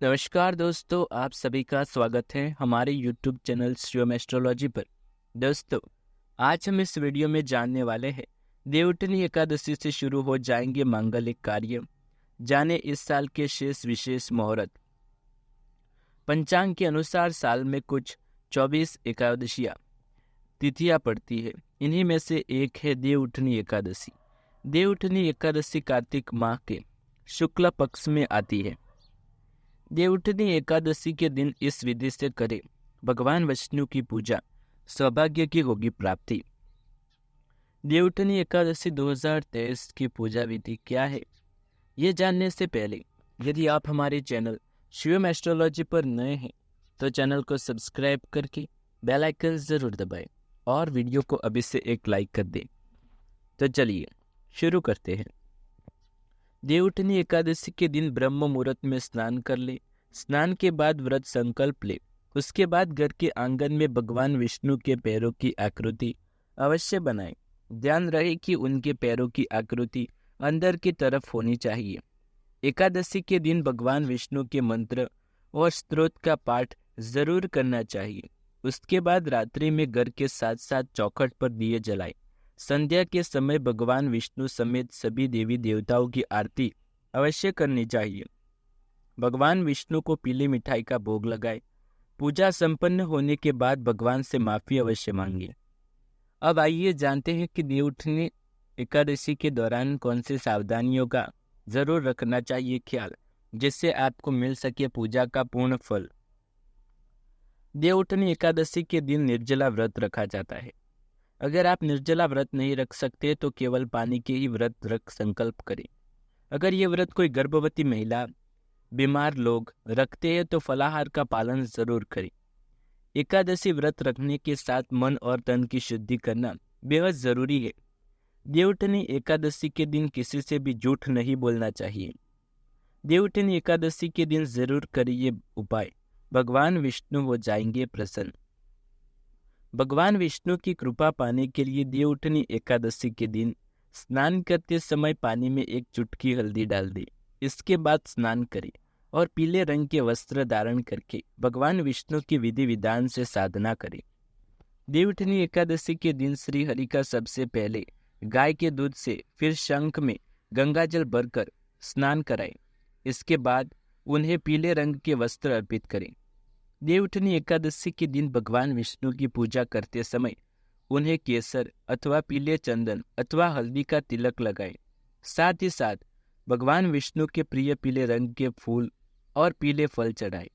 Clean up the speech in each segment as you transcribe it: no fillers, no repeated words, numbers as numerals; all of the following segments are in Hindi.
नमस्कार दोस्तों, आप सभी का स्वागत है हमारे YouTube चैनल शिवम एस्ट्रोलॉजी पर। दोस्तों, आज हम इस वीडियो में जानने वाले हैं देवउठनी एकादशी से शुरू हो जाएंगे मांगलिक कार्य। जाने इस साल के शेष विशेष मुहूर्त। पंचांग के अनुसार साल में कुछ 24 एकादशियां तिथियां पड़ती है। इन्हीं में से एक है देवउठनी एकादशी। देवउठनी एकादशी कार्तिक माह के शुक्ल पक्ष में आती है। देवउठनी एकादशी के दिन इस विधि से करें भगवान विष्णु की पूजा, सौभाग्य की होगी प्राप्ति। देवउठनी एकादशी 2023 की पूजा विधि क्या है, ये जानने से पहले यदि आप हमारे चैनल शिवम एस्ट्रोलॉजी पर नए हैं तो चैनल को सब्सक्राइब करके बेल आइकन जरूर दबाएं और वीडियो को अभी से एक लाइक कर दें। तो चलिए शुरू करते हैं। देवउठनी एकादशी के दिन ब्रह्म मुहूर्त में स्नान कर ले। स्नान के बाद व्रत संकल्प ले। उसके बाद घर के आंगन में भगवान विष्णु के पैरों की आकृति अवश्य बनाएं। ध्यान रहे कि उनके पैरों की आकृति अंदर की तरफ होनी चाहिए। एकादशी के दिन भगवान विष्णु के मंत्र और स्तोत्र का पाठ जरूर करना चाहिए। उसके बाद रात्रि में घर के साथ साथ चौखट पर दिए जलाएं। संध्या के समय भगवान विष्णु समेत सभी देवी देवताओं की आरती अवश्य करनी चाहिए। भगवान विष्णु को पीली मिठाई का भोग लगाए। पूजा संपन्न होने के बाद भगवान से माफी अवश्य मांगिए। अब आइए जानते हैं कि देवउठनी एकादशी के दौरान कौन सी सावधानियों का जरूर रखना चाहिए ख्याल, जिससे आपको मिल सके पूजा का पूर्ण फल। देवउठनी एकादशी के दिन निर्जला व्रत रखा जाता है। अगर आप निर्जला व्रत नहीं रख सकते तो केवल पानी के ही व्रत रख संकल्प करें। अगर ये व्रत कोई गर्भवती महिला, बीमार लोग रखते हैं तो फलाहार का पालन जरूर करें। एकादशी व्रत रखने के साथ मन और तन की शुद्धि करना बेहद जरूरी है। देवउठनी एकादशी के दिन किसी से भी झूठ नहीं बोलना चाहिए। देवउठनी एकादशी के दिन जरूर करिए उपाय, भगवान विष्णु हो जाएंगे प्रसन्न। भगवान विष्णु की कृपा पाने के लिए देवउठनी एकादशी के दिन स्नान करते समय पानी में एक चुटकी हल्दी डाल दें। इसके बाद स्नान करें और पीले रंग के वस्त्र धारण करके भगवान विष्णु की विधि विधान से साधना करें। देवउठनी एकादशी के दिन श्री हरि का सबसे पहले गाय के दूध से, फिर शंख में गंगाजल भरकर स्नान कराएं। इसके बाद उन्हें पीले रंग के वस्त्र अर्पित करें। देवउठनी एकादशी के दिन भगवान विष्णु की पूजा करते समय उन्हें केसर अथवा पीले चंदन अथवा हल्दी का तिलक लगाएं। साथ ही साथ भगवान विष्णु के प्रिय पीले रंग के फूल और पीले फल चढ़ाएं।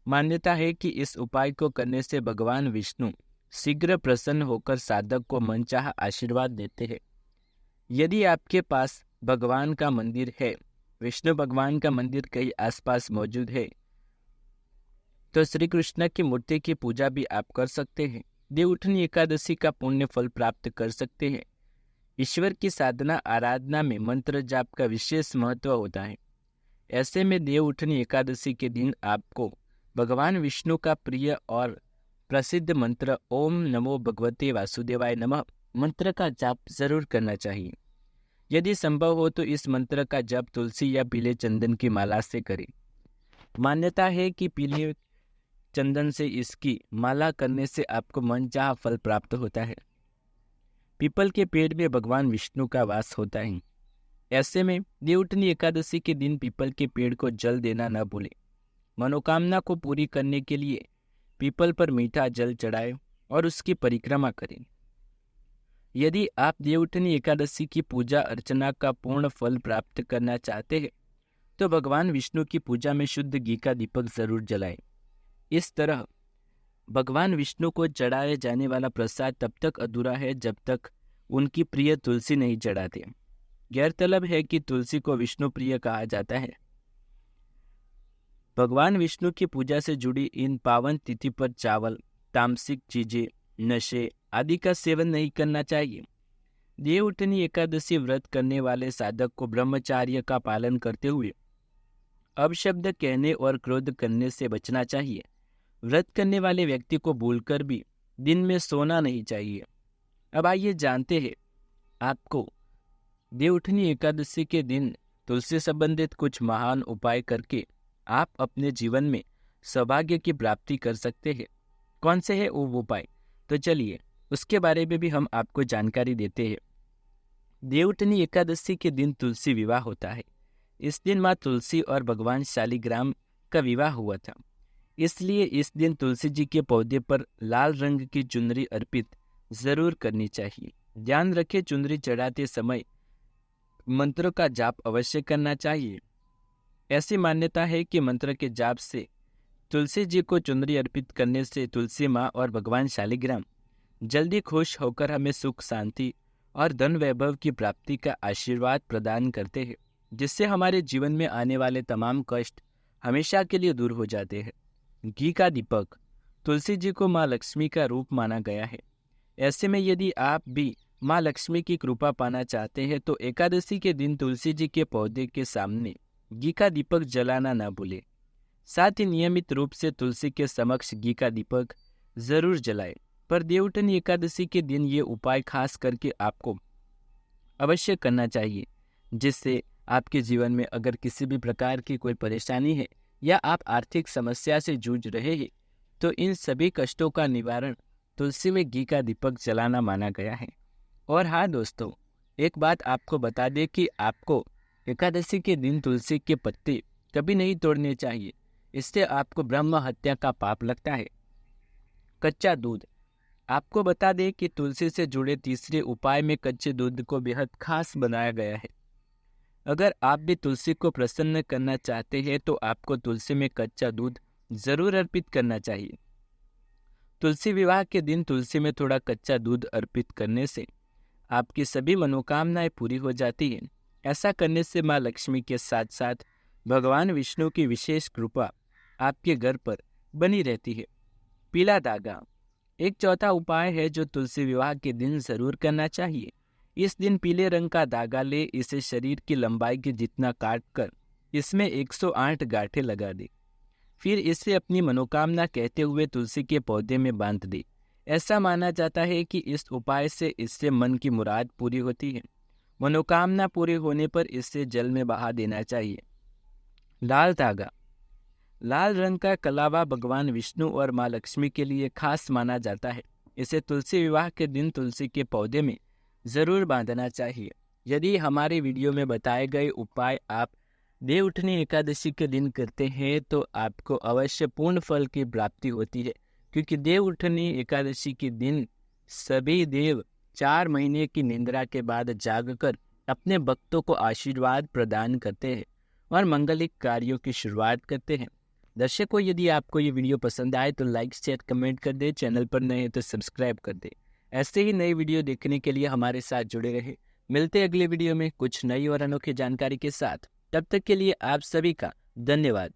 मान्यता है कि इस उपाय को करने से भगवान विष्णु शीघ्र प्रसन्न होकर साधक को मनचाहा आशीर्वाद देते हैं। यदि आपके पास भगवान का मंदिर है, विष्णु भगवान का मंदिर कहीं आसपास मौजूद है, तो श्री कृष्ण की मूर्ति की पूजा भी आप कर सकते हैं। देवउठनी एकादशी का पुण्य फल प्राप्त कर सकते हैं। ईश्वर की साधना आराधना में मंत्र जाप का विशेष महत्व होता है। ऐसे में देवउठनी एकादशी के दिन आपको भगवान विष्णु का प्रिय और प्रसिद्ध मंत्र ओम नमो भगवते वासुदेवाय नमः मंत्र का जाप जरूर करना चाहिए। यदि संभव हो तो इस मंत्र का जाप तुलसी या पीले चंदन की माला से करें। मान्यता है कि पीले चंदन से इसकी माला करने से आपको मनचाहा फल प्राप्त होता है। पीपल के पेड़ में भगवान विष्णु का वास होता है। ऐसे में देवउठनी एकादशी के दिन पीपल के पेड़ को जल देना न भूलें। मनोकामना को पूरी करने के लिए पीपल पर मीठा जल चढ़ाएं और उसकी परिक्रमा करें। यदि आप देवउठनी एकादशी की पूजा अर्चना का पूर्ण फल प्राप्त करना चाहते हैं तो भगवान विष्णु की पूजा में शुद्ध घी का दीपक जरूर जलाएं। इस तरह भगवान विष्णु को चढ़ाए जाने वाला प्रसाद तब तक अधूरा है जब तक उनकी प्रिय तुलसी नहीं चढ़ाते। गौरतलब है कि तुलसी को विष्णु प्रिय कहा जाता है। भगवान विष्णु की पूजा से जुड़ी इन पावन तिथि पर चावल, तामसिक चीजें, नशे आदि का सेवन नहीं करना चाहिए। देवउठनी एकादशी व्रत करने वाले साधक को ब्रह्मचार्य का पालन करते हुए अपशब्द कहने और क्रोध करने से बचना चाहिए। व्रत करने वाले व्यक्ति को भूलकर भी दिन में सोना नहीं चाहिए। अब आइए जानते हैं आपको देवउठनी एकादशी के दिन तुलसी संबंधित कुछ महान उपाय करके आप अपने जीवन में सौभाग्य की प्राप्ति कर सकते हैं। कौन से है वो उपाय? तो चलिए उसके बारे में भी हम आपको जानकारी देते हैं। देवउठनी एकादशी के दिन तुलसी विवाह होता है। इस दिन माँ तुलसी और भगवान शालिग्राम का विवाह हुआ था, इसलिए इस दिन तुलसी जी के पौधे पर लाल रंग की चुनरी अर्पित जरूर करनी चाहिए। ध्यान रखें, चुनरी चढ़ाते समय मंत्रों का जाप अवश्य करना चाहिए। ऐसी मान्यता है कि मंत्र के जाप से तुलसी जी को चुनरी अर्पित करने से तुलसी माँ और भगवान शालिग्राम जल्दी खुश होकर हमें सुख, शांति और धन वैभव की प्राप्ति का आशीर्वाद प्रदान करते हैं, जिससे हमारे जीवन में आने वाले तमाम कष्ट हमेशा के लिए दूर हो जाते हैं। घी का दीपक। तुलसी जी को माँ लक्ष्मी का रूप माना गया है। ऐसे में यदि आप भी माँ लक्ष्मी की कृपा पाना चाहते हैं तो एकादशी के दिन तुलसी जी के पौधे के सामने घी का दीपक जलाना ना भूलें। साथ ही नियमित रूप से तुलसी के समक्ष घी का दीपक जरूर जलाएं। पर देवउठनी एकादशी के दिन ये उपाय खास करके आपको अवश्य करना चाहिए, जिससे आपके जीवन में अगर किसी भी प्रकार की कोई परेशानी है या आप आर्थिक समस्या से जूझ रहे हैं तो इन सभी कष्टों का निवारण तुलसी में घी का दीपक जलाना माना गया है। और हाँ दोस्तों, एक बात आपको बता दें कि आपको एकादशी के दिन तुलसी के पत्ते कभी नहीं तोड़ने चाहिए, इससे आपको ब्रह्म हत्या का पाप लगता है। कच्चा दूध। आपको बता दें कि तुलसी से जुड़े तीसरे उपाय में कच्चे दूध को बेहद खास बनाया गया है। अगर आप भी तुलसी को प्रसन्न करना चाहते हैं तो आपको तुलसी में कच्चा दूध जरूर अर्पित करना चाहिए। तुलसी विवाह के दिन तुलसी में थोड़ा कच्चा दूध अर्पित करने से आपकी सभी मनोकामनाएं पूरी हो जाती हैं। ऐसा करने से माँ लक्ष्मी के साथ साथ भगवान विष्णु की विशेष कृपा आपके घर पर बनी रहती है। पीला धागा एक चौथा उपाय है जो तुलसी विवाह के दिन जरूर करना चाहिए। इस दिन पीले रंग का धागा ले इसे शरीर की लंबाई के जितना काट कर इसमें 108 गांठें लगा दे। फिर इसे अपनी मनोकामना कहते हुए तुलसी के पौधे में बांध दे। ऐसा माना जाता है कि इस उपाय से इससे मन की मुराद पूरी होती है। मनोकामना पूरी होने पर इससे जल में बहा देना चाहिए। लाल धागा। लाल रंग का कलावा भगवान विष्णु और माँ लक्ष्मी के लिए खास माना जाता है। इसे तुलसी विवाह के दिन तुलसी के पौधे में जरूर बांधना चाहिए। यदि हमारे वीडियो में बताए गए उपाय आप देवउठनी एकादशी के दिन करते हैं तो आपको अवश्य पूर्ण फल की प्राप्ति होती है, क्योंकि देवउठनी एकादशी के दिन सभी देव 4 महीने की निद्रा के बाद जागकर अपने भक्तों को आशीर्वाद प्रदान करते हैं और मंगलिक कार्यों की शुरुआत करते हैं। दर्शकों, यदि आपको ये वीडियो पसंद आए तो लाइक, शेयर, कमेंट कर दे। चैनल पर नए हैं तो सब्सक्राइब कर दे। ऐसे ही नई वीडियो देखने के लिए हमारे साथ जुड़े रहे। मिलते अगले वीडियो में कुछ नई और अनोखी जानकारी के साथ। तब तक के लिए आप सभी का धन्यवाद।